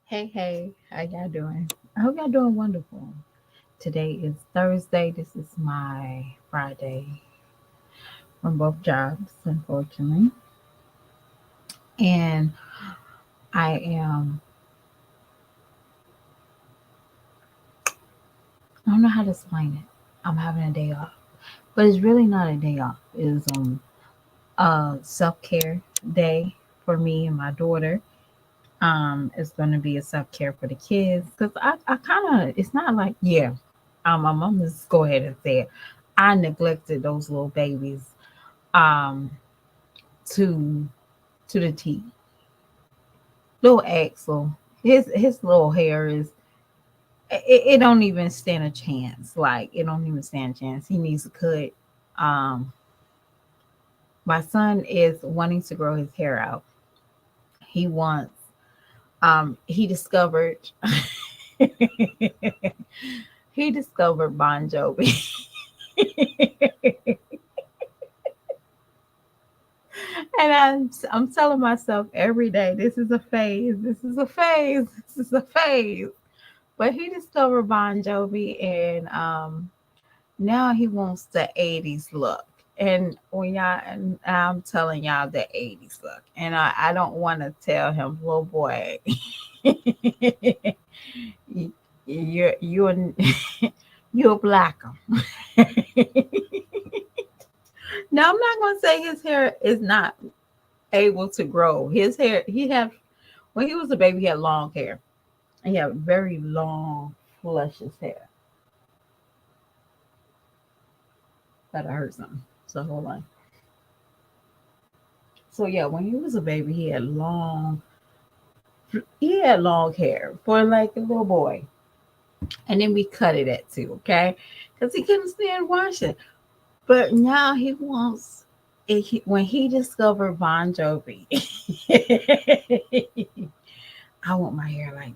Hey, how y'all doing? I hope y'all doing wonderful. Today is Thursday. This is my Friday from both jobs, unfortunately. And I am, I don't know how to explain it. I'm having a day off, but it's really not a day off. It's a self-care day for me and my daughter. It's going to be a self-care for the kids because I kind of, it's not like, yeah, I'm going to just go ahead and say it. I neglected those little babies um to the T. Little Axel, his little hair is it don't even stand a chance. Like it don't even stand a chance. He needs a cut. Um, my son is wanting to grow his hair out. He wants. He discovered. He discovered Bon Jovi. And I'm telling myself every day, this is a phase. This is a phase. This is a phase. But he discovered Bon Jovi, and now he wants the '80s look. And when y'all, and I'm telling y'all the '80s look, and I don't want to tell him, little boy, you're you're black. Now I'm not gonna say his hair is not able to grow. His hair, he had when he was a baby, he had long hair. He had very long, luscious hair. That I heard something. So hold on. So yeah, when he was a baby, he had long hair for like a little boy, and then we cut it at two, okay, because he couldn't stand washing. But now he wants. When he discovered Bon Jovi, I want my hair like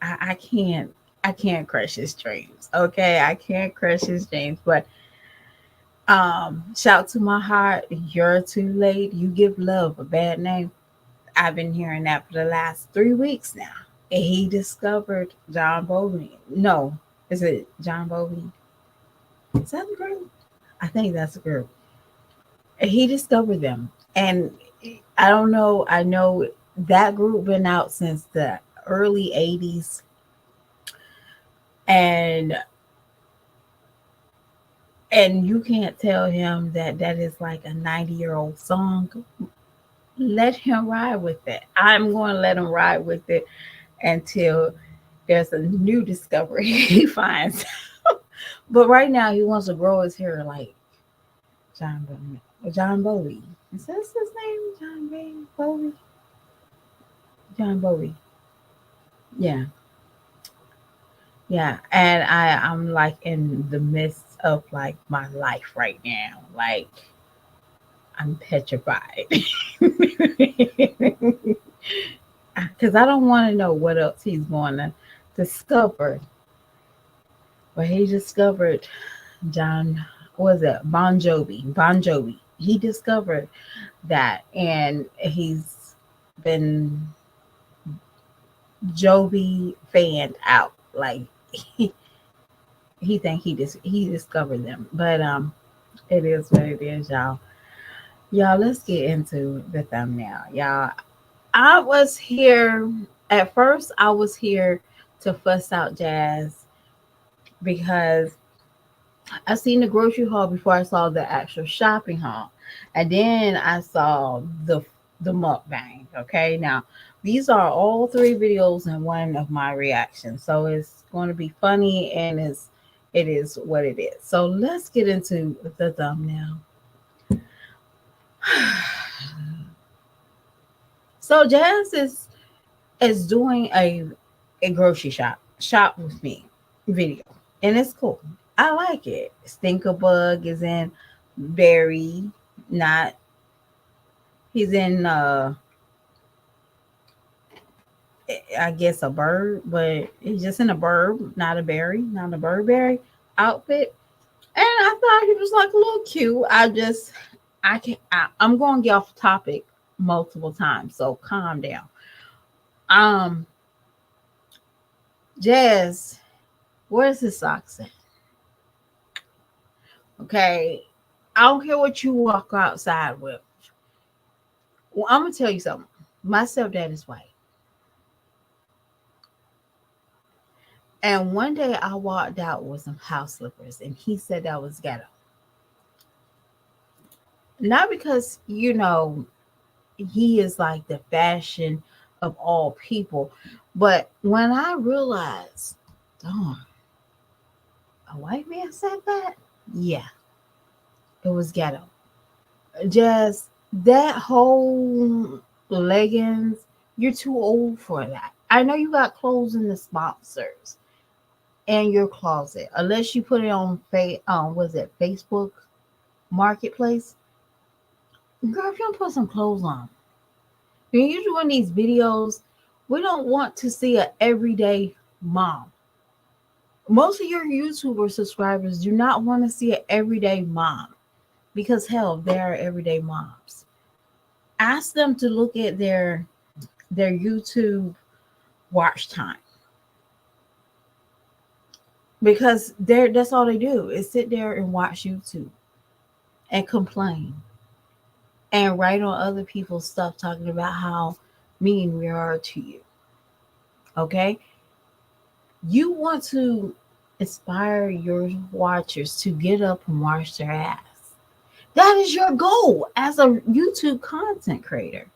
I can't. I can't crush his dreams. Okay, I can't crush his dreams. But shout to my heart. You're too late. You give love a bad name. I've been hearing that for the last 3 weeks now. And he discovered John Bovey. No, is it John Bovey? Is that a group? I think that's a group. And he discovered them. And I don't know. I know that group been out since the early 80s. And you can't tell him that that is like a 90-year-old song. Let him ride with it. I'm going to let him ride with it until there's a new discovery he finds. But right now, he wants to grow his hair like John Bowie. Is that his name? Bowie? John Bowie. Yeah. Yeah. And I'm like in the midst of like my life right now. Like, I'm petrified. Because I don't want to know what else he's going to discover. But he discovered John, what was it? Bon Jovi. Bon Jovi. He discovered that, and he's been Jovi fanned out. Like he, he think he discovered them, but it is what it is, y'all. Y'all, let's get into the thumbnail, y'all. I was here at first. I was here to fuss out Jazz because I seen the grocery haul before I saw the actual shopping haul, and then I saw the mukbang. Okay, now these are all three videos in one of my reactions, so it's going to be funny and it is what it is. So let's get into the thumbnail. So Jazz is doing a grocery shop with me video, and it's cool. I like it. Stinkerbug is in Barry, not he's in I guess a bird, but he's just in a bird, not a berry, not a Burberry outfit. And I thought he was like a little cute. I'm going to get off topic multiple times, so calm down. Um, Jazz, where's the socks at? Okay. I don't care what you walk outside with. Well, I'm gonna tell you something. My stepdad is white. And one day I walked out with some house slippers and he said that was ghetto. Not because, he is like the fashion of all people, but when I realized, darn, a white man said that? Yeah, it was ghetto. Just that whole leggings, you're too old for that. I know you got clothes in the sponsors in your closet, unless you put it on was it Facebook Marketplace? Girl, if you don't put some clothes on, when you're doing these videos, we don't want to see a everyday mom. Most of your YouTuber subscribers do not want to see an everyday mom because hell, they are everyday moms. Ask them to look at their YouTube watch time because that's all they do is sit there and watch YouTube and complain and write on other people's stuff talking about how mean we are to you. Okay? You want to inspire your watchers to get up and wash their ass. That is your goal as a YouTube content creator.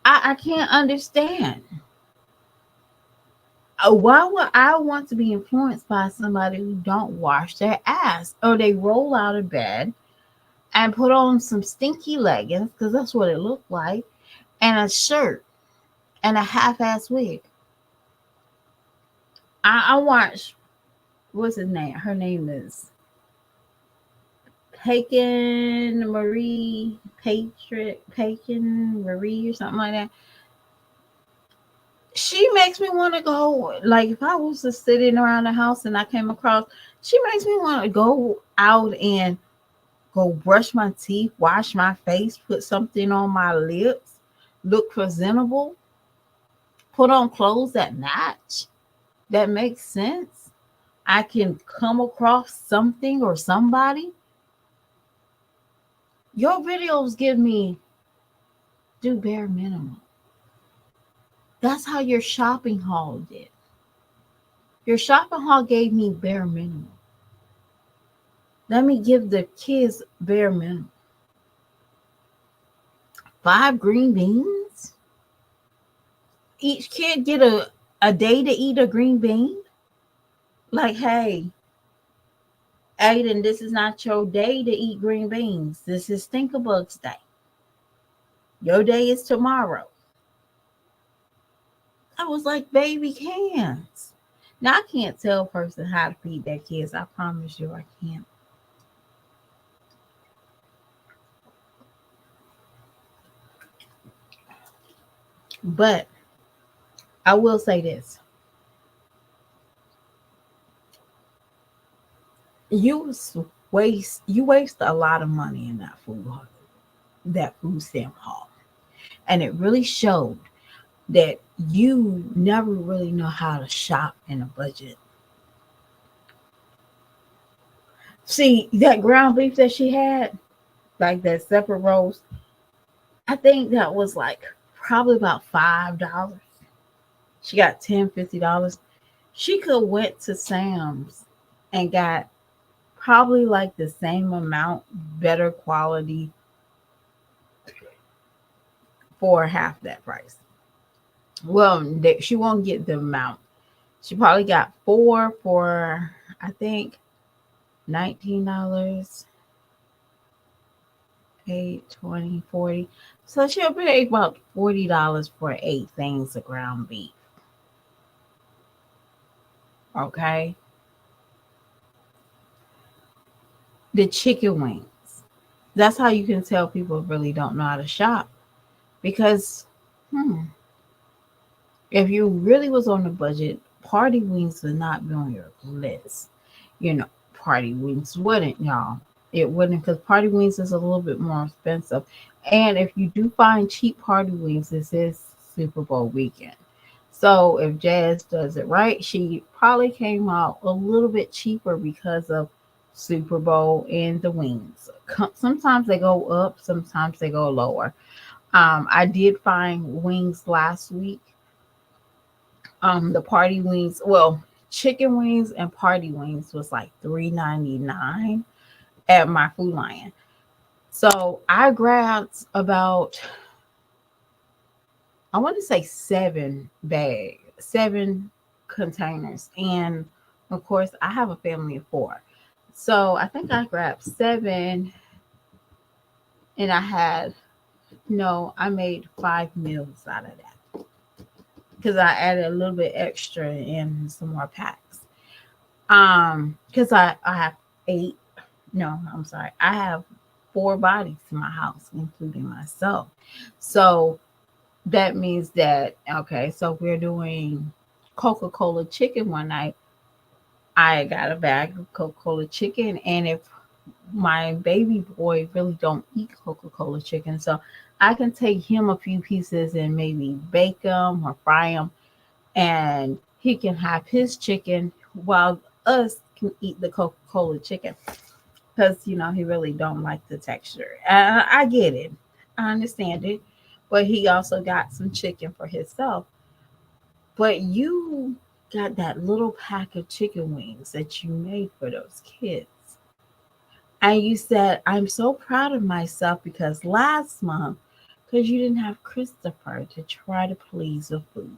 I can't understand. Why would I want to be influenced by somebody who don't wash their ass or they roll out of bed and put on some stinky leggings because that's what it looked like and a shirt and a half-ass wig. I watched, what's his name? Her name is Pagan Marie Pagan Marie or something like that. She makes me want to go, like if I was just sitting around the house and I came across, she makes me want to go out and go brush my teeth, wash my face, put something on my lips, look presentable, put on clothes that match, that makes sense. I can come across something or somebody. Your videos give me do bare minimum. That's how your shopping haul did. Your shopping haul gave me bare minimum. Let me give the kids bare minimum. 5 green beans. Each kid get a day to eat a green bean. Like, hey, Aiden, this is not your day to eat green beans. This is Stinkerbugs Day. Your day is tomorrow. I was like baby cans. Now I can't tell a person how to feed their kids. I promise you I can't. But I will say this. You waste a lot of money in that food stamp haul. And it really showed that you never really know how to shop in a budget. See, that ground beef that she had, like that separate roast, I think that was like probably about $5. She got $10, $50. She could went to Sam's and got probably like the same amount, better quality for half that price. Well, she won't get the amount. She probably got four for I think $19, 8, 20, 40. So she'll pay about $40 for 8 things of ground beef. Okay. The chicken wings. That's how you can tell people really don't know how to shop. Because if you really was on a budget, party wings would not be on your list. You know, party wings wouldn't, y'all. It wouldn't because party wings is a little bit more expensive. And if you do find cheap party wings, this is Super Bowl weekend. So if Jazz does it right, she probably came out a little bit cheaper because of Super Bowl and the wings. Sometimes they go up, sometimes they go lower. I did find wings last week. The party wings, well, chicken wings and party wings was like $3.99 at my Food Lion. So I grabbed about, I want to say 7 containers. And of course, I have a family of four. So I think I grabbed seven and I had, no, I made 5 meals out of that because I added a little bit extra in some more packs. Because I have eight, no, I'm sorry, I have four bodies in my house, including myself. So that means that, okay, so we're doing Coca-Cola chicken one night. I got a bag of Coca-Cola chicken, and if my baby boy really don't eat Coca-Cola chicken, so I can take him a few pieces and maybe bake them or fry them, and he can have his chicken while us can eat the Coca-Cola chicken because he really don't like the texture. I get it, I understand it, but he also got some chicken for himself. But you got that little pack of chicken wings that you made for those kids. And you said, I'm so proud of myself because last month, because you didn't have Christopher to try to please with food.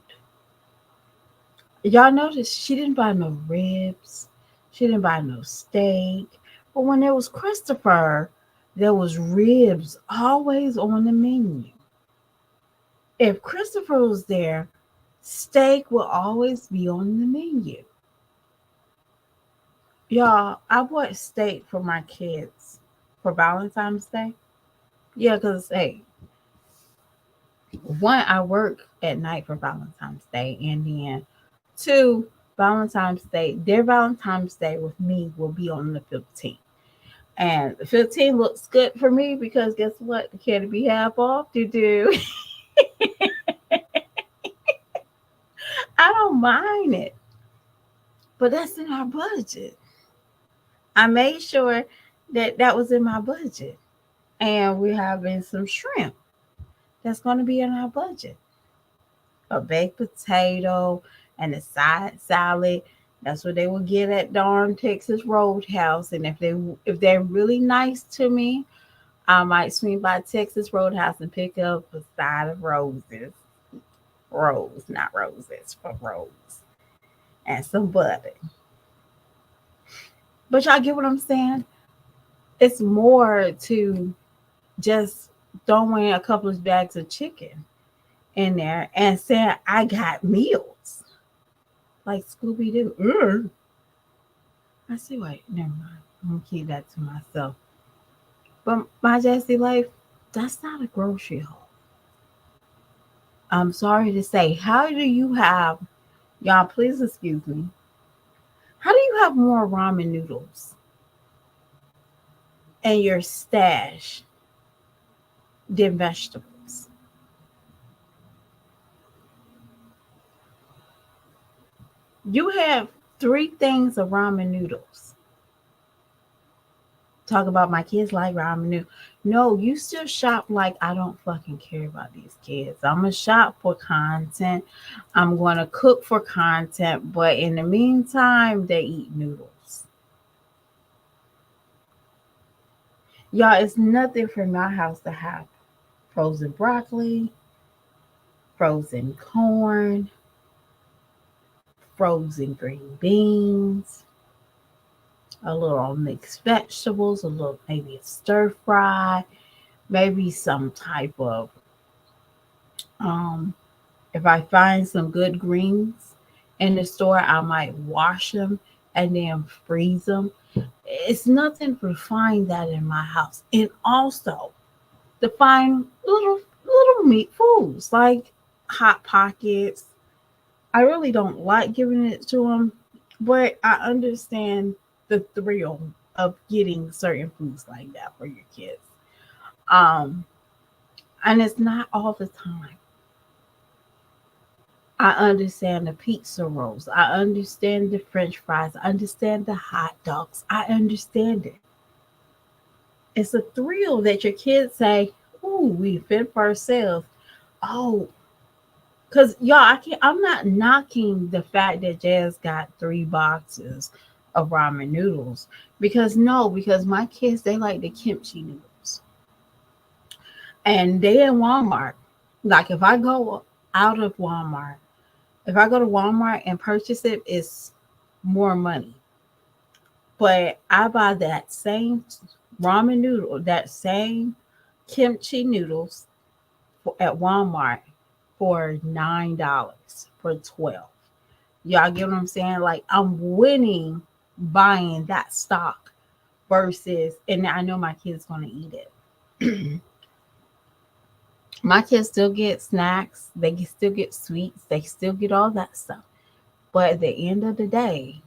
Y'all notice she didn't buy no ribs, she didn't buy no steak. But when there was Christopher, there was ribs always on the menu. If Christopher was there, steak will always be on the menu. Y'all, I bought steak for my kids for Valentine's Day. Yeah, because, hey, one, I work at night for Valentine's Day. And then two, Valentine's Day, their Valentine's Day with me will be on the 15th. And the 15th looks good for me because guess what? The candy be half off. Do. I don't mind it, but that's in our budget. I made sure that that was in my budget. And we're having some shrimp that's going to be in our budget. A baked potato and a side salad. That's what they will get at darn Texas Roadhouse. And if they're really nice to me, I might swing by Texas Roadhouse and pick up a side of roses. Rose, not roses, but rose. And some butter. But y'all get what I'm saying? It's more to just throwing a couple of bags of chicken in there and saying I got meals like Scooby Doo. I see. Wait, never mind. I'm gonna keep that to myself. But my Jesse life, that's not a grocery haul. I'm sorry to say. How do you have, y'all? Please excuse me. How do you have more ramen noodles in your stash than vegetables? You have three things of ramen noodles. Talk about my kids like ramen noodles. No, you still shop like I don't fucking care about these kids. I'm gonna shop for content. I'm gonna cook for content, but in the meantime, they eat noodles. Y'all, it's nothing for my house to have frozen broccoli, frozen corn, frozen green beans, a little mixed vegetables, a little maybe a stir fry, maybe some type of um if I find some good greens in the store, I might wash them and then freeze them. It's nothing to find that in my house. And also to find little meat foods like hot pockets. I really don't like giving it to them, but I understand the thrill of getting certain foods like that for your kids. Um, and it's not all the time. I understand the pizza rolls. I understand the French fries. I understand the hot dogs. I understand it. It's a thrill that your kids say, "Ooh, we fit for ourselves." Oh, because y'all, I can't. I'm not knocking the fact that Jazz got 3 boxes of ramen noodles because no, because my kids they like the kimchi noodles, and they in Walmart. Like if I go out of Walmart, if I go to Walmart and purchase it, it's more money. But I buy that same ramen noodle, that same kimchi noodles at Walmart for $9 for 12. Y'all get what I'm saying? Like I'm winning buying that stock versus, and I know my kids gonna eat it. My kids still get snacks, they can still get sweets, they still get all that stuff. But at the end of the day,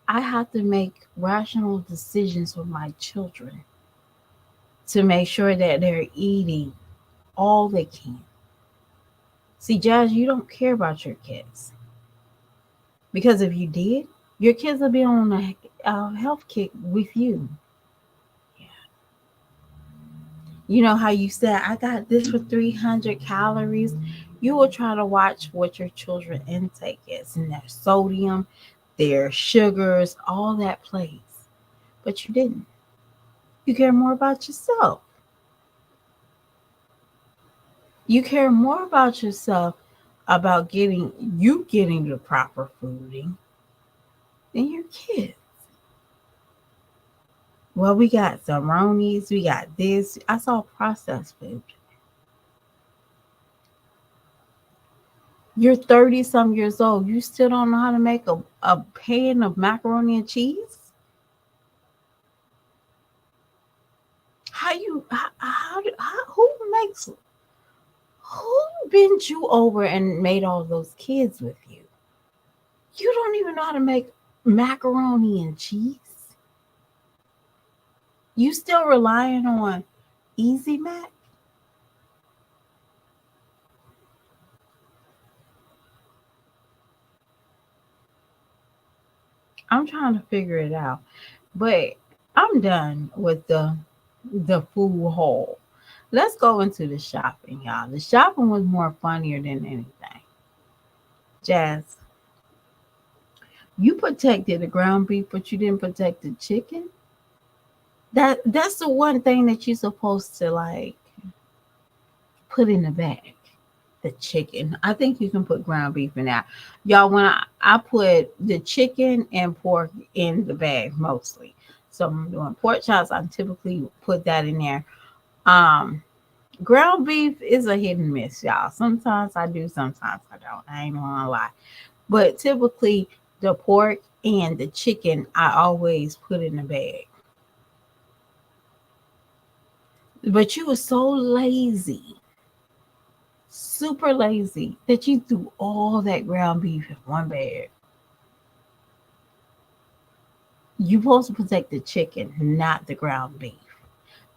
I have to make rational decisions with my children to make sure that they're eating all they can. See, Jazz, you don't care about your kids because if you did, your kids would be on a health kick with you. You know how you said, I got this for 300 calories. You will try to watch what your children intake is and their sodium, their sugars, all that plays. But you didn't. You care more about yourself. You care more about yourself, about getting the proper fooding than your kids. Well, we got some Ronies, we got this. I saw processed food. You're 30 some years old. You still don't know how to make a pan of macaroni and cheese? Who makes, who bent you over and made all those kids with you? You don't even know how to make macaroni and cheese? You still relying on Easy Mac? I'm trying to figure it out. But I'm done with the food haul. Let's go into the shopping, y'all. The shopping was more funnier than anything. Jazz, you protected the ground beef, but you didn't protect the chicken. That's the one thing that you're supposed to like put in the bag. The chicken. I think you can put ground beef in that. Y'all, when I put the chicken and pork in the bag mostly. So I'm doing pork chops, I typically put that in there. Um, Ground beef is a hit and miss, y'all. Sometimes I do, sometimes I don't. I ain't gonna lie. But typically the pork and the chicken I always put in the bag. But you were so lazy, super lazy, that you threw all that ground beef in one bag. You're supposed to protect the chicken, not the ground beef.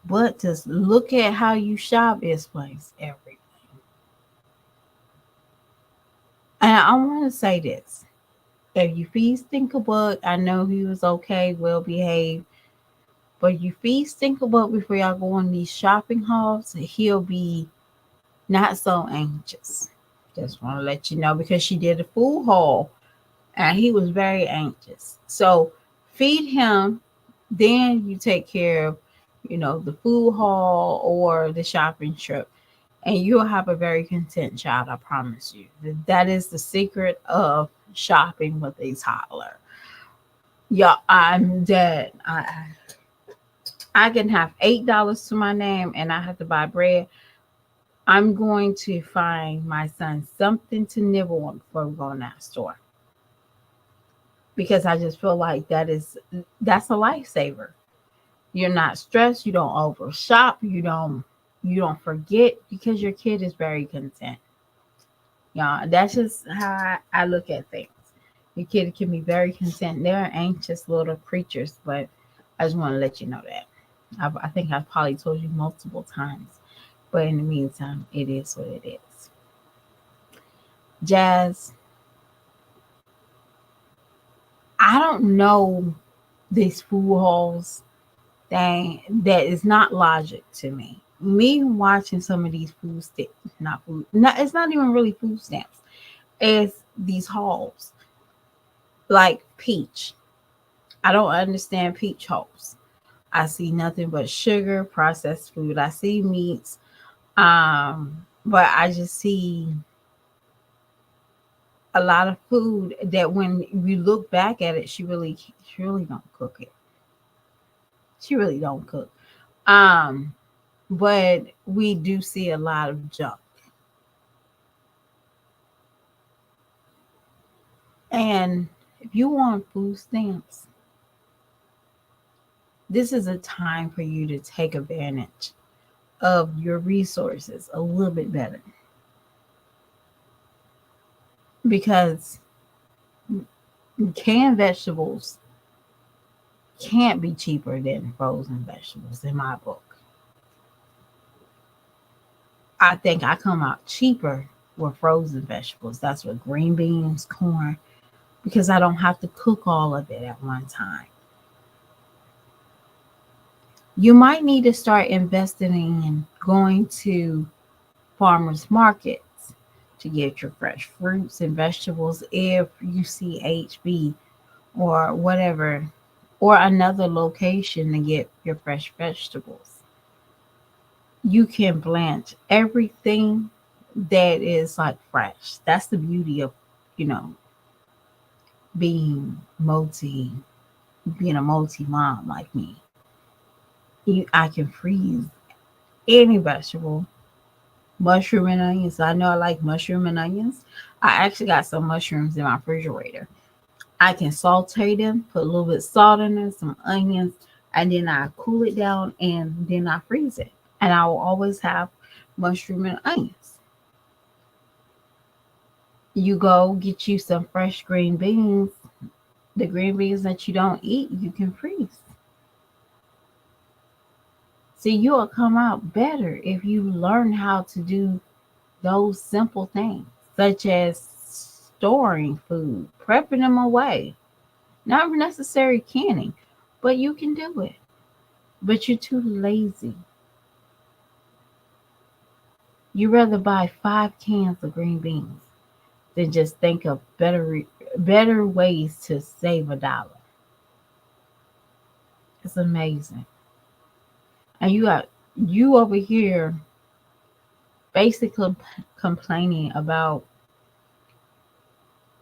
But to look at how you shop explains everything. And I want to say this. If you feed Stinkerbug, I know he was okay, well behaved. But you feed Stinkerbug before y'all go on these shopping hauls, he'll be not so anxious. Just want to let you know because she did a food haul and he was very anxious. So feed him, then you take care of, the food haul or the shopping trip, and you'll have a very content child. I promise you. That is the secret of shopping with a toddler. Yeah, I'm dead. I can have $8 to my name, and I have to buy bread. I'm going to find my son something to nibble on before we go in that store because I just feel like that's a lifesaver. You're not stressed. You don't overshop. You don't forget because your kid is very content. Yeah, that's just how I look at things. Your kid can be very content. They're anxious little creatures, but I just want to let you know that. I think I've probably told you multiple times, but in the meantime, it is what it is. Jazz, I don't know these food halls thing that is not logic to me. Me watching some of these food stamps, not food, not it's not even really food stamps. It's these halls like peach. I don't understand peach halls. I see nothing but sugar, processed food. I see meats, but I just see a lot of food that when you look back at it, she really don't cook it. She really don't cook. Um, but we do see a lot of junk. And if you want food stamps, this is a time for you to take advantage of your resources a little bit better because canned vegetables can't be cheaper than frozen vegetables in my book. I think I come out cheaper with frozen vegetables. That's with green beans, corn, because I don't have to cook all of it at one time. You might need to start investing in going to farmers markets to get your fresh fruits and vegetables if you see HB or whatever, or another location to get your fresh vegetables. You can blanch everything that is like fresh. That's the beauty of, you know, being multi being a multi mom like me. I can freeze any vegetable, mushroom and onions. I know I like mushroom and onions. I actually got some mushrooms in my refrigerator. I can saute them, put a little bit of salt in there, some onions, and then I cool it down and then I freeze it. And I will always have mushroom and onions. You go get you some fresh green beans. The green beans that you don't eat, you can freeze. See, you'll come out better if you learn how to do those simple things, such as storing food, prepping them away, not necessary canning, but you can do it. But you're too lazy. You rather buy 5 cans of green beans than just think of better ways to save $1. It's amazing. And you over here basically complaining about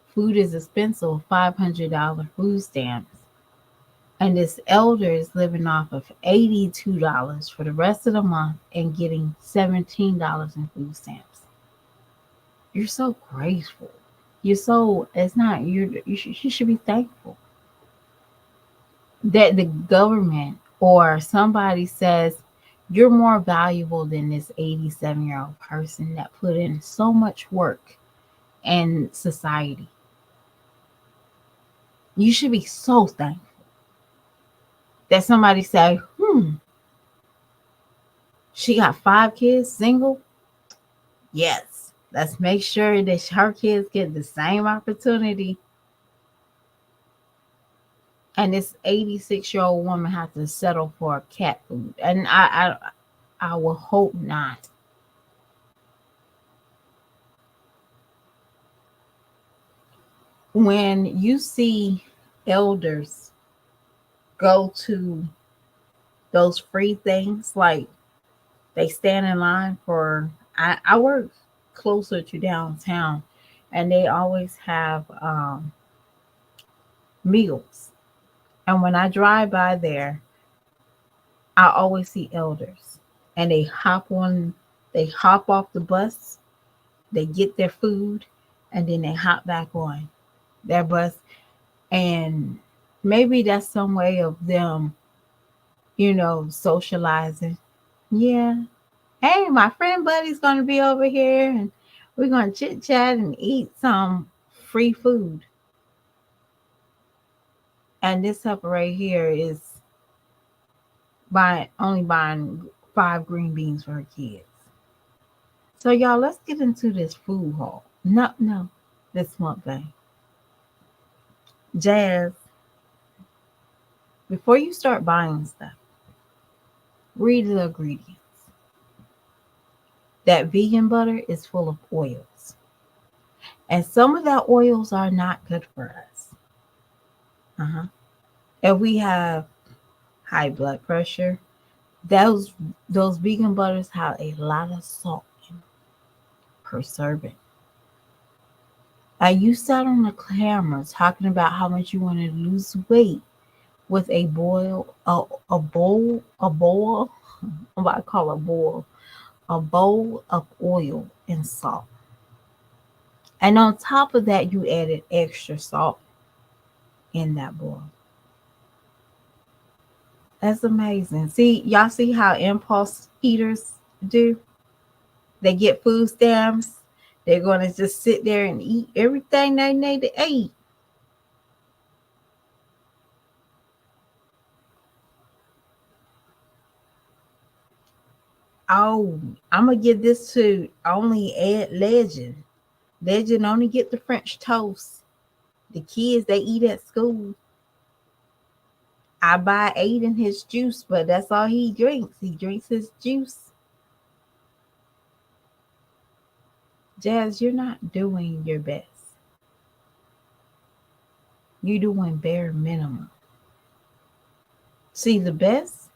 food is expensive, $500 food stamps. And this elder is living off of $82 for the rest of the month and getting $17 in food stamps. You're so grateful. You're so it's not you should be thankful that the government or somebody says you're more valuable than this 87-year-old person that put in so much work in society. You should be so thankful that somebody say, she got 5 kids, single. Yes, let's make sure that her kids get the same opportunity. And this 86-year-old woman has to settle for cat food. And I will hope not. When you see elders go to those free things, like they stand in line for, I work closer to downtown, and they always have meals. And when I drive by there, I always see elders, and they hop off the bus, they get their food, and then they hop back on their bus. And maybe that's some way of them, socializing. Yeah. Hey, my friend buddy's going to be over here and we're going to chit chat and eat some free food. And this helper right here is only buying 5 green beans for her kids. So y'all, let's get into this food haul. No, this mukbang. Jazz, before you start buying stuff, read the ingredients. That vegan butter is full of oils. And some of that oils are not good for us. Uh-huh. If we have high blood pressure, those those vegan butters have a lot of salt per serving. You sat on the camera talking about how much you want to lose weight with a bowl. I'm about to call it a bowl. A bowl of oil and salt. And on top of that, you added extra salt in that bowl. That's amazing. See, y'all see how impulse eaters do? They get food stamps. They're going to just sit there and eat everything they need to eat. Oh, I'm going to give this to only Ed Legend. Legend only get the French toast. The kids, they eat at school. I buy Aiden his juice, but that's all he drinks. He drinks his juice. Jazz, you're not doing your best. You're doing bare minimum. See, the best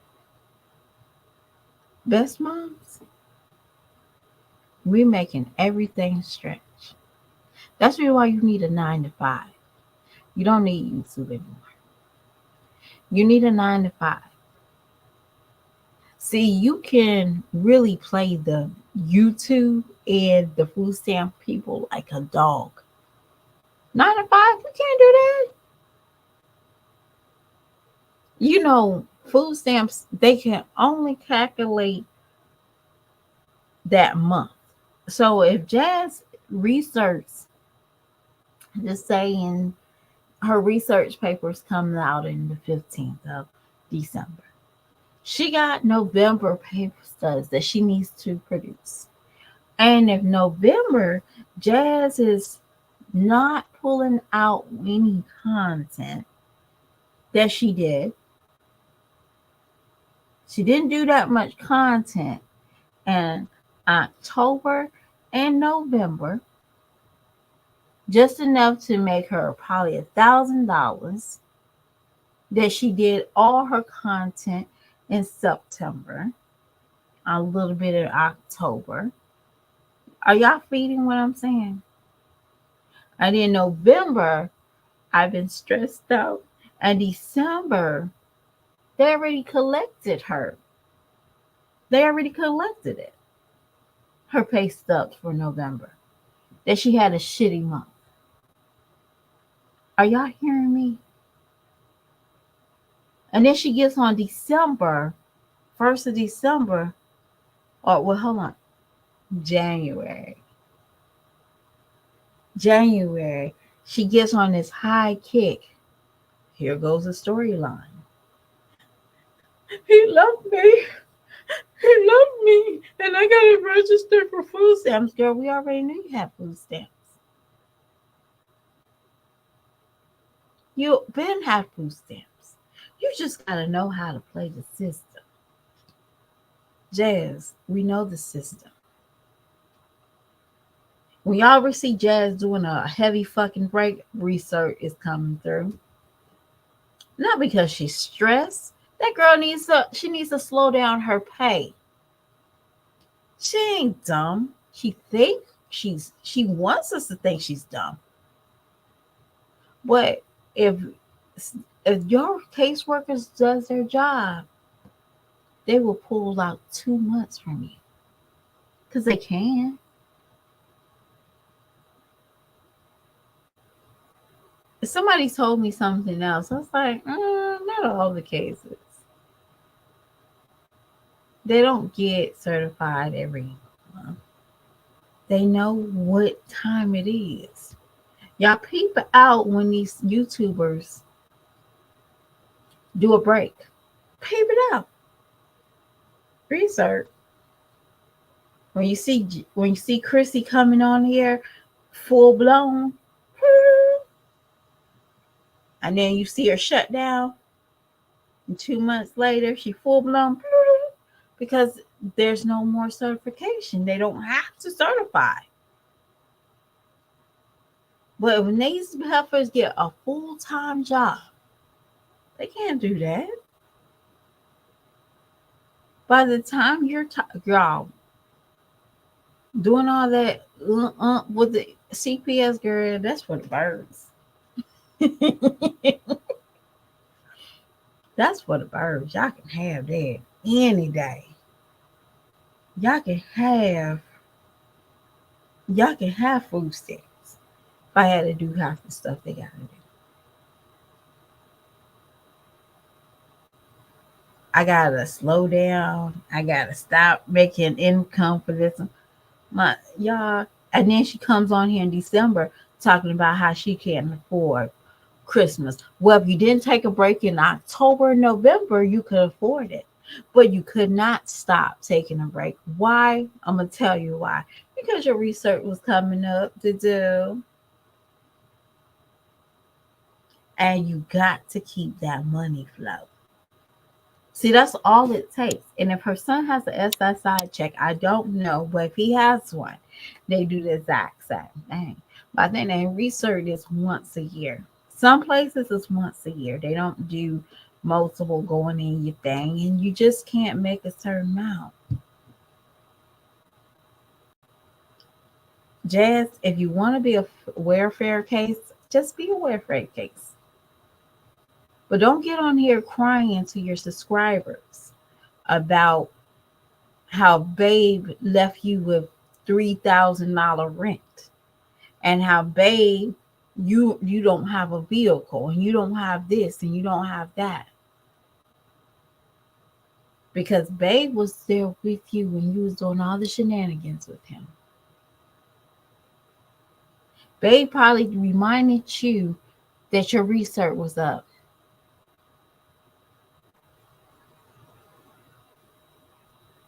moms, we're making everything stretch. That's really why you need a 9 to 5. You don't need YouTube anymore. You need a 9 to 5. See, you can really play the YouTube and the food stamp people like a dog. 9 to 5, you can't do that. You know, food stamps, they can only calculate that month. So if Jazz research, just saying her research papers coming out in the 15th of December. She got November paper studies that she needs to produce. And if November, Jazz is not pulling out any content that she did, she didn't do that much content in October and November, just enough to make her probably $1,000, that she did all her content in September, a little bit in October. Are y'all feeding what I'm saying? And in November, I've been stressed out. And December, they already collected her. They already collected it. Her pay stubs for November. That she had a shitty month. Are y'all hearing me? And then she gets on December, 1st of December, or well, hold on, January. She gets on this high kick. Here goes the storyline. He loved me. He loved me. And I got to register for food stamps. Girl, we already knew you had food stamps. You been had food stamps. You just got to know how to play the system. Jazz, we know the system. When y'all ever see Jazz doing a heavy fucking break, research is coming through. Not because she's stressed. That girl needs to slow down her pay. She ain't dumb. She wants us to think she's dumb. But if your caseworkers does their job, they will pull out 2 months from you. Because they can. Somebody told me something else. I was like, not all the cases. They don't get certified every month. They know what time it is. Y'all peep out when these YouTubers do a break. Peep it out. Research. When you see Chrissy coming on here full blown, And then you see her shut down, and 2 months later, she full blown because there's no more certification. They don't have to certify. But when these heifers get a full time job, they can't do that. By the time y'all doing all that with the CPS, girl, that's for the birds. That's for the birds. Y'all can have that any day. Y'all can have y'all can have food stamps. If I had to do half the stuff they gotta do. I gotta slow down. I gotta stop making income for this. My y'all, and then she comes on here in December talking about how she can't afford Christmas. Well, if you didn't take a break in October and November, you could afford it. But you could not stop taking a break. Why? I'm gonna tell you why. Because your research was coming up to do, and you got to keep that money flow. See, that's all it takes. And if her son has an SSI check, I don't know, but if he has one, they do the exact same thing. But I think they research this once a year. Some places it's once a year. They don't do multiple going in your thing, and you just can't make a certain amount. Jazz, if you want to be a welfare case, just be a welfare case. But don't get on here crying to your subscribers about how Babe left you with $3,000 rent, and how Babe you don't have a vehicle, and you don't have this, and you don't have that, because Babe was there with you when you was doing all the shenanigans with him. Babe probably reminded you that your research was up.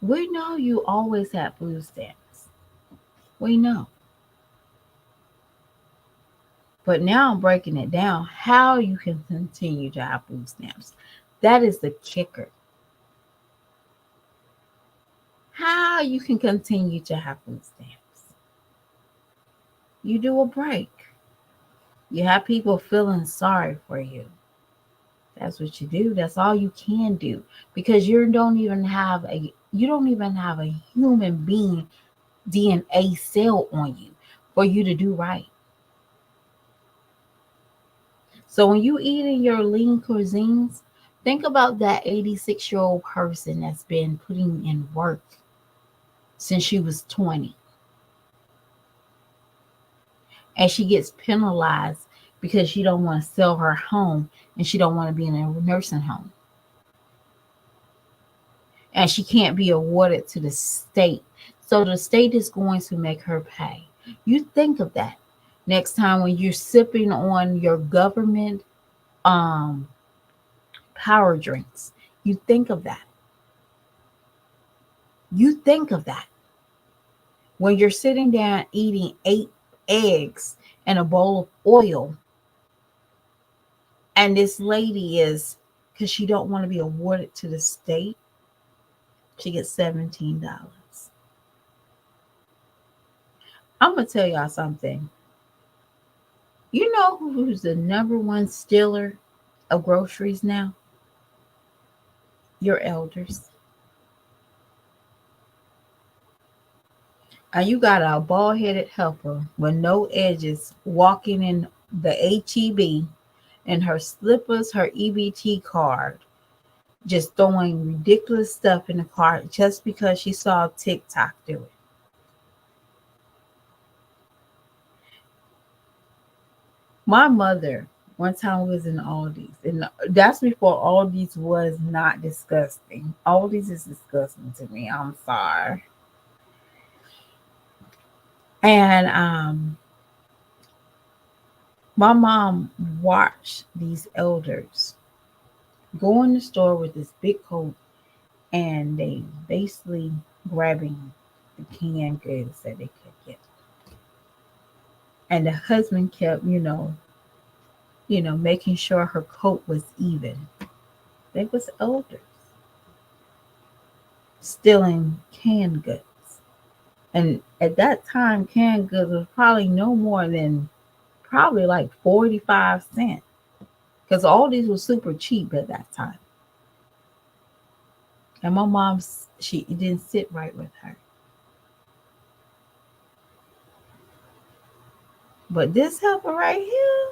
We know you always had food stamps. We know. But now I'm breaking it down how you can continue to have food stamps. That is the kicker. How you can continue to have food stamps. You do a break. You have people feeling sorry for you. That's what you do. That's all you can do, because you don't even have a human being DNA cell on you for you to do right. So when you eat in your lean cuisines, think about that 86-year-old person that's been putting in work since she was 20, and she gets penalized because she don't want to sell her home, and she don't want to be in a nursing home, and she can't be awarded to the state. So the state is going to make her pay. You think of that next time when you're sipping on your government um power drinks. You think of that. You think of that when you're sitting down eating 8 eggs and a bowl of oil, and this lady is, because she don't want to be awarded to the state, she gets $17. I'm gonna tell y'all something. You know who's the number one stealer of groceries now? Your elders. And you got a bald headed helper with no edges walking in the HEB in her slippers, her EBT card, just throwing ridiculous stuff in the cart just because she saw TikTok do it. My mother, one time was in Aldi's, and that's before Aldi's was not disgusting. Aldi's is disgusting to me. I'm sorry. And my mom watched these elders go in the store with this big coat, and they basically grabbing the canned goods that they could get. And the husband kept, making sure her coat was even. They was elders stealing canned goods. And at that time, canned goods was probably no more than probably like 45 cents. Because all these were super cheap at that time. And my mom, she it didn't sit right with her. But this helper right here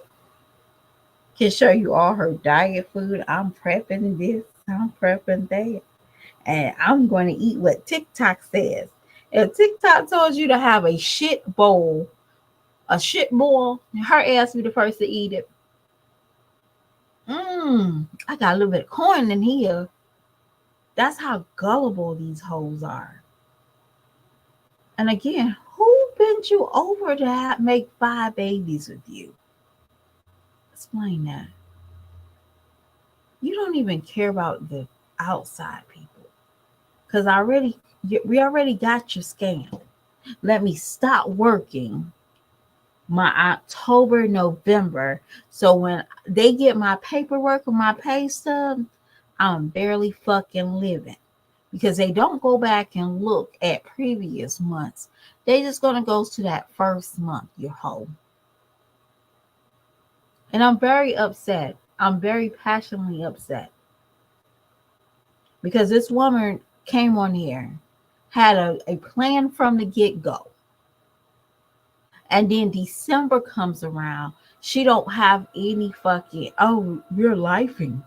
can show you all her diet food. I'm prepping this, I'm prepping that. And I'm going to eat what TikTok says. If TikTok told you to have a shit bowl, her ass be the first to eat it. I got a little bit of corn in here. That's how gullible these hoes are. And again, who bent you over to make 5 babies with you? Explain that. You don't even care about the outside people. Because we already got your scam. Let me stop working my October, November. So when they get my paperwork and my pay stub, I'm barely fucking living. Because they don't go back and look at previous months. They just gonna go to that first month, you hoe. And I'm very upset. I'm very passionately upset. Because this woman came on here, had a plan from the get-go. And then December comes around. She don't have any fucking, oh, you're lifing.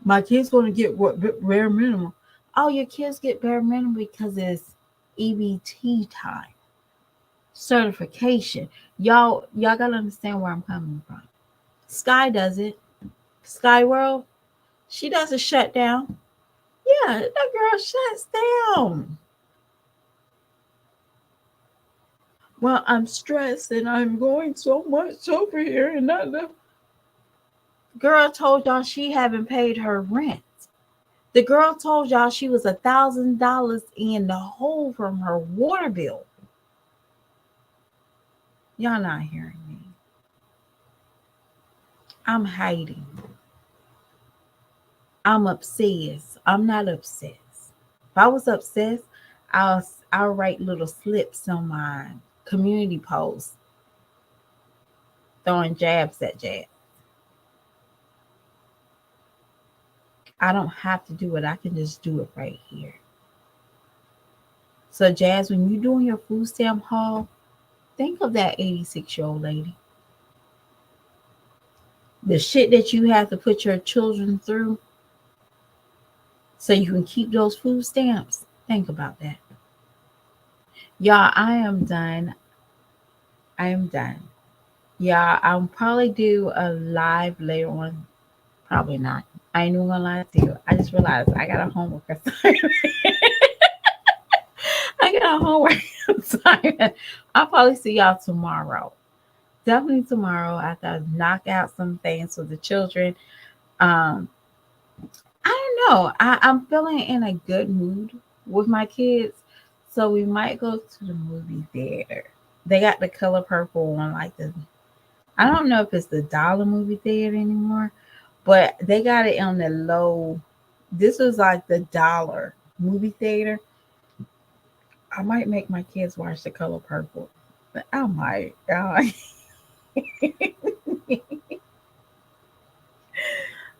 My kids gonna get what bare minimum. Oh, your kids get bare minimum because it's EBT time. Certification. Y'all gotta understand where I'm coming from. Sky does it. Sky World, she doesn't shut down. Yeah, that girl shuts down. Well, I'm stressed and I'm going so much over here and not the girl told y'all she haven't paid her rent. The girl told y'all she was $1,000 in the hole from her water bill. Y'all not hearing me. I'm hiding. I'm obsessed. I'm not obsessed. If I was obsessed, I'll write little slips on my community posts, throwing jabs at Jazz. I don't have to do it. I can just do it right here. So, Jazz, when you're doing your food stamp haul, think of that 86-year-old lady. The shit that you have to put your children through so you can keep those food stamps. Think about that. Y'all, I am done. I am done. Yeah, I'll probably do a live later on. Probably not. I ain't even gonna lie to you. I just realized I got a homework assignment. I got a homework assignment. I'll probably see y'all tomorrow. Definitely tomorrow after I knock out some things for the children. I don't know. I'm feeling in a good mood with my kids. So we might go to the movie theater. They got the color purple on like I don't know if it's the dollar movie theater anymore, but they got it on the low. This was like the dollar movie theater. I might make my kids watch the color purple. But I might.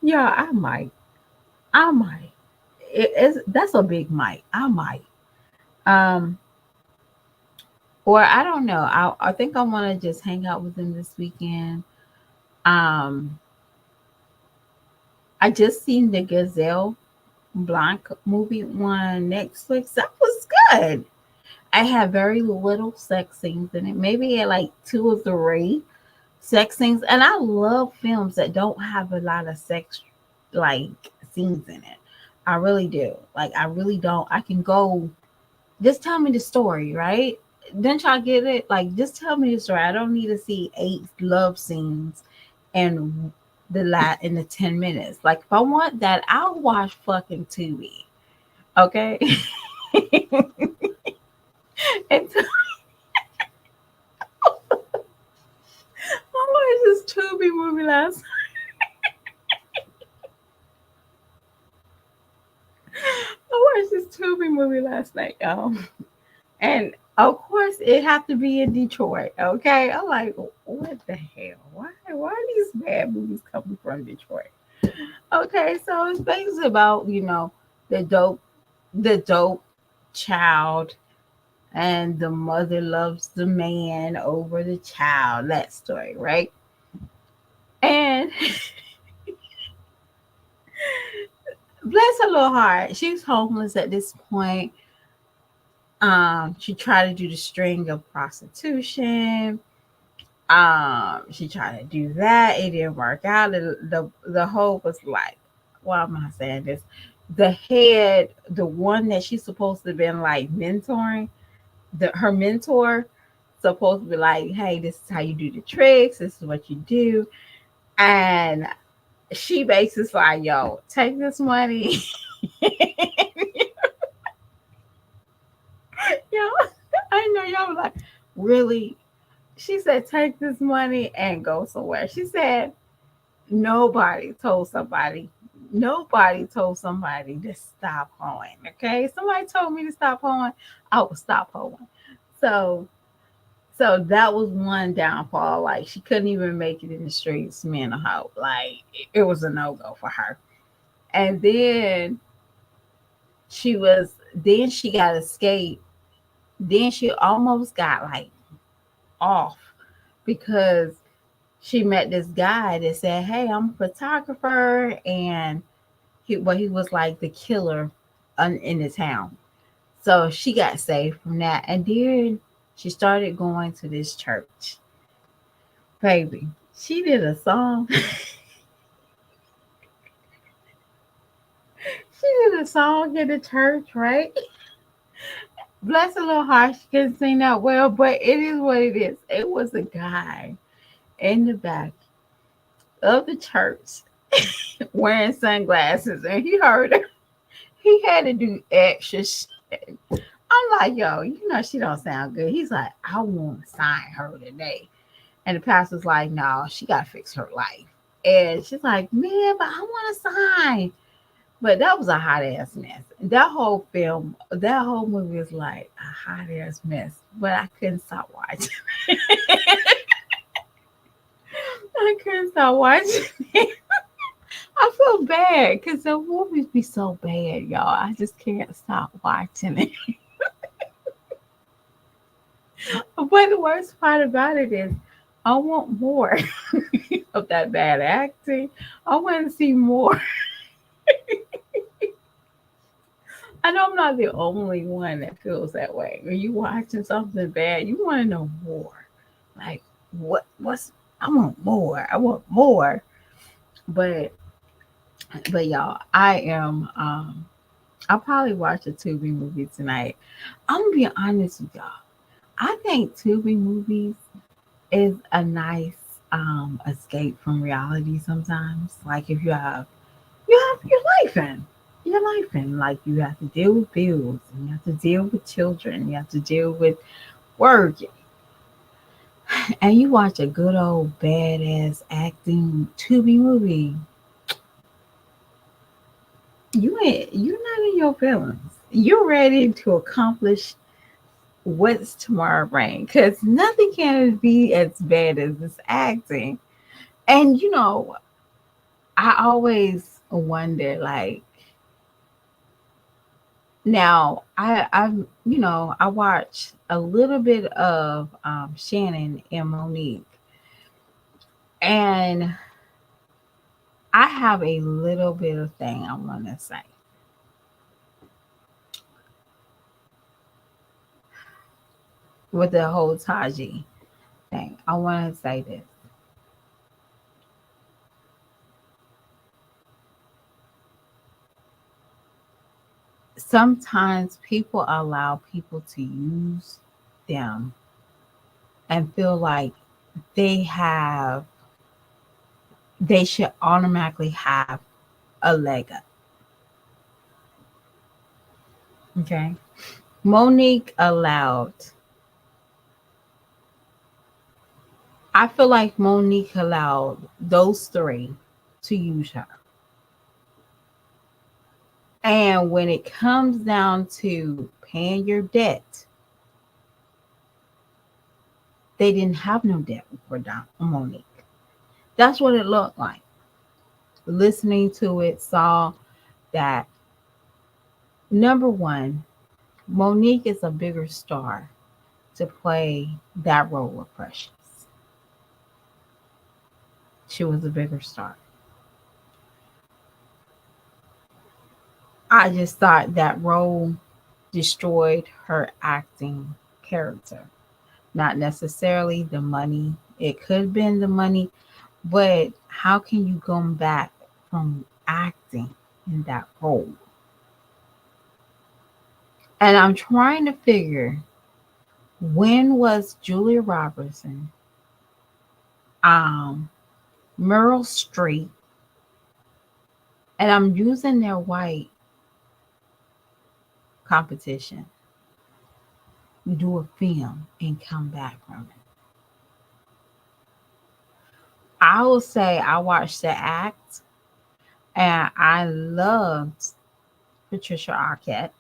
Yeah, I might. I might. That's a big might. I might. Um, or I don't know. I think I want to just hang out with them this weekend. Um, I just seen the Gazelle Blanc movie on Netflix. That was good. I had very little sex scenes in it. Maybe at like 2 or 3 sex scenes. And I love films that don't have a lot of sex like scenes in it. I really do. Like I really don't. I can go just tell me the story, right? Didn't y'all get it? Like just tell me the story. I don't need to see 8 love scenes and in the 10 minutes. Like if I want that, I'll watch fucking Tubi. Okay. And I watch this Tubi movie last I watched this Tubi movie last night, y'all. And of course it have to be in Detroit. Okay. I'm like, what the hell? Why are these bad movies coming from Detroit? Okay, so it's basically about, the dope the dope child, and the mother loves the man over the child, that story, right? And bless her little heart, she's homeless at this point. She tried to do the string of prostitution. She tried to do that. It didn't work out. The whole was like, why am I saying this? The head, the one that she's supposed to have been like mentoring, her mentor, supposed to be like, hey, this is how you do the tricks. This is what you do. And she basically like, yo, take this money. Yo, I know y'all were like, really? She said, take this money and go somewhere. She said, nobody told somebody, nobody told somebody to stop hoeing. Okay. Somebody told me to stop hoeing, I would stop hoeing. So so that was one downfall. Like she couldn't even make it in the streets, man, a hoe. Like it was a no-go for her. And then she got escaped. Then she almost got like off because she met this guy that said, hey, I'm a photographer, and he was like the killer in the town. So she got saved from that. And then she started going to this church. Baby, she did a song. She did a song in the church, right? Bless her little heart, she couldn't sing that well, but it is what it is. It was a guy in the back of the church wearing sunglasses, and he heard her. He had to do extra shit. I'm like, yo, she don't sound good. He's like, I want to sign her today. And the pastor's like, no, she got to fix her life. And she's like, man, but I want to sign. But that was a hot ass mess. That whole movie was like a hot ass mess. But I couldn't stop watching. I couldn't stop watching it. I feel bad because the movies be so bad, y'all. I just can't stop watching it. But the worst part about it is I want more of that bad acting. I want to see more. I know I'm not the only one that feels that way. When you watching something bad, you want to know more. Like what's I want more. I want more. But y'all, I'll probably watch a Tubi movie tonight. I'm gonna be honest with y'all. I think Tubi movies is a nice escape from reality sometimes. Like if you have your life in. Your life in. Like you have to deal with bills, and you have to deal with children, you have to deal with work, and you watch a good old badass acting Tubi movie. You're not in your feelings. You're ready to accomplish what's tomorrow bring, because nothing can be as bad as this acting. And I always wonder, like, now I watch a little bit of Shannon and Monique, and I have a little bit of thing I want to say with the whole Taji thing. I want to say this. Sometimes people allow people to use them and feel like they have they should automatically have a leg up. Okay. Monique allowed I feel like Monique allowed those three to use her. And when it comes down to paying your debt, they didn't have no debt for Monique. That's what it looked like. Listening to it, saw that number one, Monique is a bigger star to play that role of Precious. She was a bigger star. I just thought that role destroyed her acting character. Not necessarily the money. It could have been the money, but how can you go back from acting in that role? And I'm trying to figure, when was Julia Robertson, um, Meryl Streep, and I'm using their white competition, do a film and come back from it. I will say I watched the act and I loved Patricia Arquette.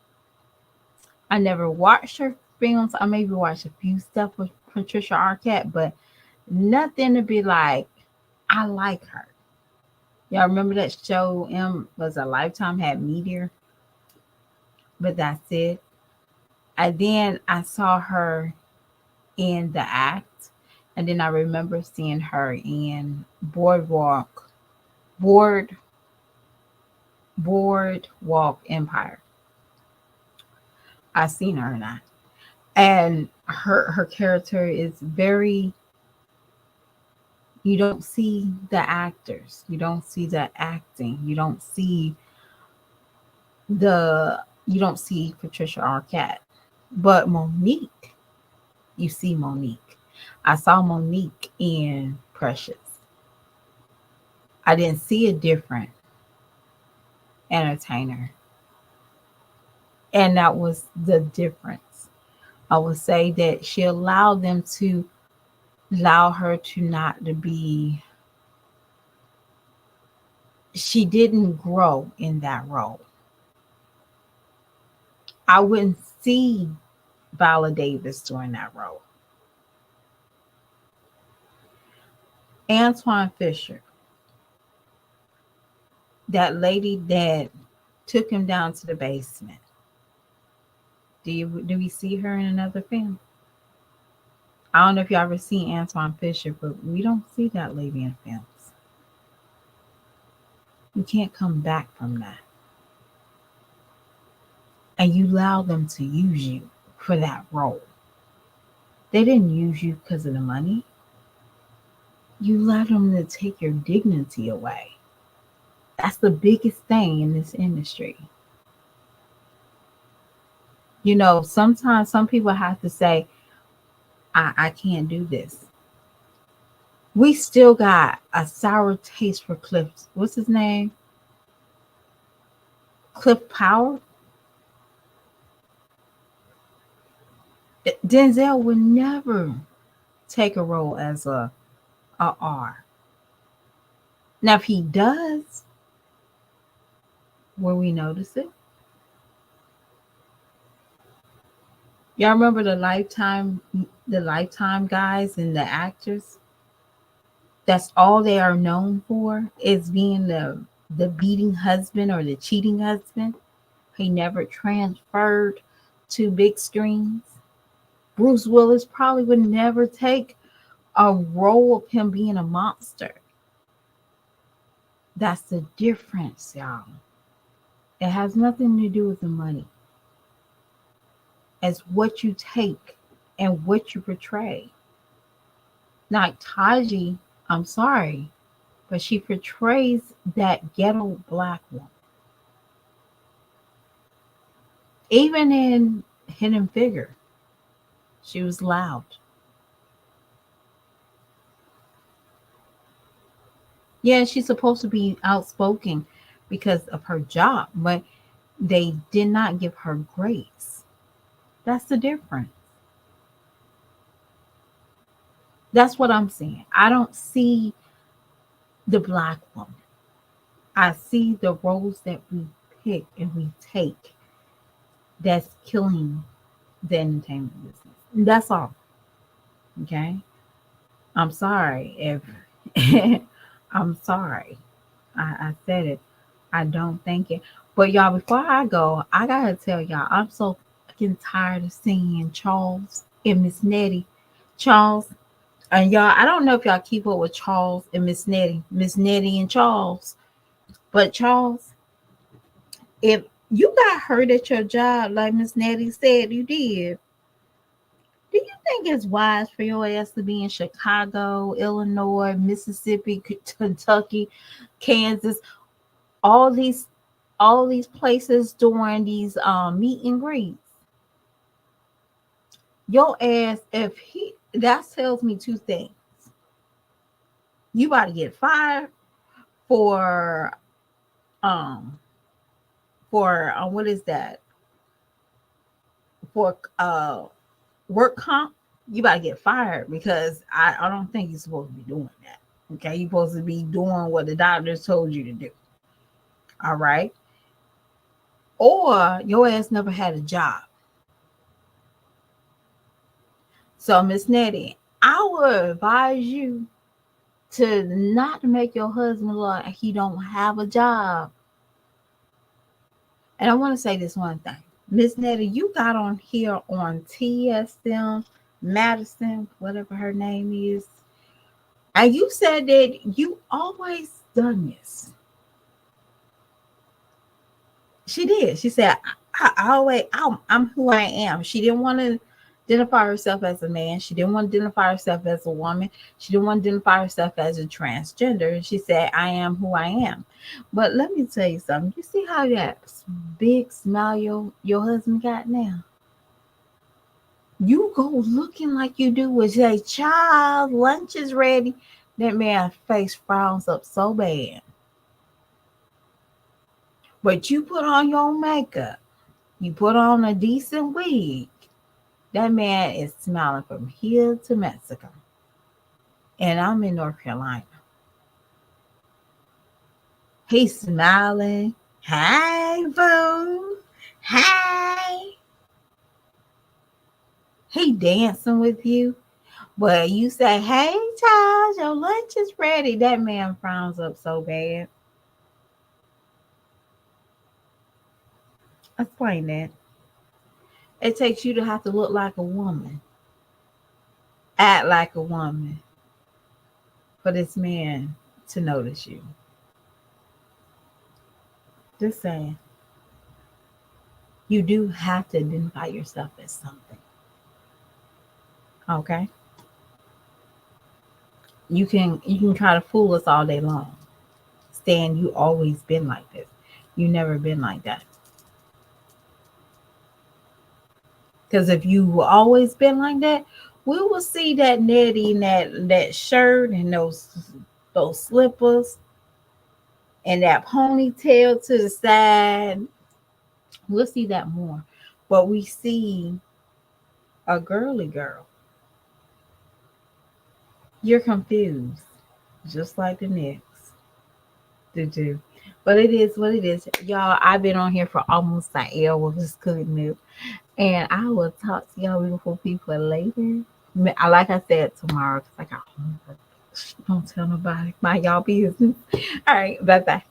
I never watched her films. I maybe watched a few stuff with Patricia Arquette, but nothing to be like, I like her. Y'all remember that show M was a Lifetime had Meteor, but that's it. And then I saw her in the act, and then I remember seeing her in Board Boardwalk Empire. I seen her in that, and her character is very. You don't see the actors. You don't see the acting. The you don't see Patricia Arquette, but Monique. You see Monique. I saw Monique in Precious. I didn't see a different entertainer, and that was the difference. I would say that she allowed them to allow her to not to be. She didn't grow in that role. I wouldn't see Viola Davis doing that role. Antoine Fisher, that lady that took him down to the basement. Do we see her in another film? I don't know if y'all ever seen Antoine Fisher, but we don't see that lady in films. You can't come back from that. And you allow them to use you for that role. They didn't use you because of the money. You allowed them to take your dignity away. That's the biggest thing in this industry. You know, sometimes some people have to say, I can't do this. We still got a sour taste for Cliff. What's his name? Cliff Power. Denzel would never take a role as a R. Now, if he does, will we notice it? Y'all remember the Lifetime guys and the actors? That's all they are known for is being the beating husband or the cheating husband. He never transferred to big screens. Bruce Willis probably would never take a role of him being a monster. That's the difference, y'all. It has nothing to do with the money. It's what you take and what you portray. Not Taji, I'm sorry, but she portrays that ghetto black woman. Even in Hidden Figure, she was loud. Yeah, she's supposed to be outspoken because of her job, but they did not give her grace. That's the difference. That's what I'm saying. I don't see the black woman. I see the roles that we pick and we take that's killing the entertainment business. That's all. Okay. I'm sorry if I'm sorry. I said it. I don't think it. But y'all, before I go, I gotta tell y'all, I'm so fucking tired of seeing Charles and Miss Nettie. Charles and y'all, I don't know if y'all keep up with Charles and Miss Nettie and Charles. But Charles, if you got hurt at your job, like Miss Nettie said you did, do you think it's wise for your ass to be in Chicago, Illinois, Mississippi, Kentucky, Kansas, all these all these places during these meet and greets? Your ass, if he that tells me two things. You about to get fired for um what is that? For work comp, you about to get fired because I don't think you're supposed to be doing that. Okay, you're supposed to be doing what the doctors told you to do. All right. Or your ass never had a job. So Miss Nettie, I would advise you to not make your husband look like he don't have a job. And I want to say this one thing. Miss Nettie, you got on here on TSM Madison, whatever her name is. And you said that you always done this. She did. She said, I'm who I am. She didn't want to identify herself as a man. She didn't want to identify herself as a woman. She didn't want to identify herself as a transgender. And she said, I am who I am. But let me tell you something. You see how that big smile your husband got now? You go looking like you do with say, child, lunch is ready. That man's face frowns up so bad. But you put on your makeup. You put on a decent wig. That man is smiling from here to Mexico. And I'm in North Carolina. He's smiling. Hey, boo. Hey. He dancing with you. But you say, hey, Charles, your lunch is ready. That man frowns up so bad. Explain that. It takes you to have to look like a woman, act like a woman, for this man to notice you. Just saying. You do have to identify yourself as something. Okay? You can try to fool us all day long. Saying you always been like this. You never been like that. Because if you always been like that, we will see that Nettie in that shirt and those slippers and that ponytail to the side. We'll see that more. But we see a girly girl. You're confused, just like the next. Do. But it is what it is. Y'all, I've been on here for almost an hour just cooking it. And I will talk to y'all beautiful people later. Like I said, tomorrow, because I got homework. Don't tell nobody. Mind y'all business. All right. Bye-bye.